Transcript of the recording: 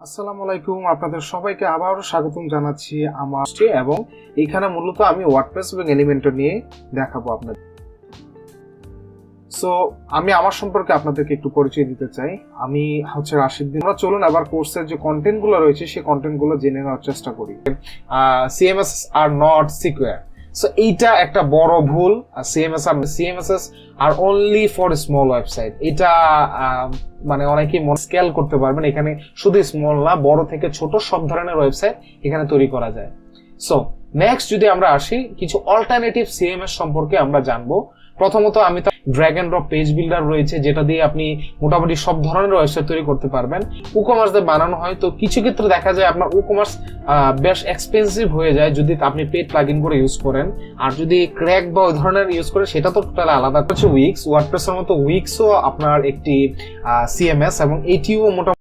আসসালামু আলাইকুম, আপনাদের সবাইকে আবারও স্বাগতম জানাচ্ছি আমার এবং এখানে মূলত আমি ওয়ার্ডপ্রেস এবং এলিমেন্টর নিয়ে দেখাবো আপনাদের। সো আমি আমার সম্পর্কে আপনাদেরকে একটু পরিচয় দিতে চাই। আমি হচ্ছে রাশিদ। আমরা চলুন আবার কোর্সের যে কন্টেন্টগুলো রয়েছে সেই কন্টেন্টগুলো জেনে নেওয়ার চেষ্টা করি। CMS are not secure. So এইটা একটা বড় ভুল। সিএমএসএস আর অনলি ফর স্মল ওয়েবসাইট। এটা মানে অনেকেই স্কেল করতে পারবেন। এখানে শুধু স্মল না, বড় থেকে ছোট সব ধরনের ওয়েবসাইট এখানে তৈরি করা যায়। সো নেক্সট যদি আমরা আসি, কিছু অল্টারনেটিভ সিএমএস সম্পর্কে আমরা জানবো। প্রথমত আমি তো drag and drop page builder রয়েছে, যেটা দিয়ে আপনি মোটামুটি সব ধরনের ওয়েবসাইট তৈরি করতে পারবেন। ই-কমার্স দিয়ে বানানো হয়, তো কিছু ক্ষেত্রে দেখা যায় আপনার ই-কমার্স বেশ এক্সপেন্সিভ হয়ে যায় যদি আপনি পেড প্লাগইন করে ইউজ করেন। আর যদি ক্র্যাক বা ওই ধরনের ইউজ করেন সেটা তো টোটালি আলাদা। হচ্ছে উইক্স, ওয়ার্ডপ্রেসের মতো উইক্সও আপনার একটি সিএমএস এবং এটিও মোটামুটি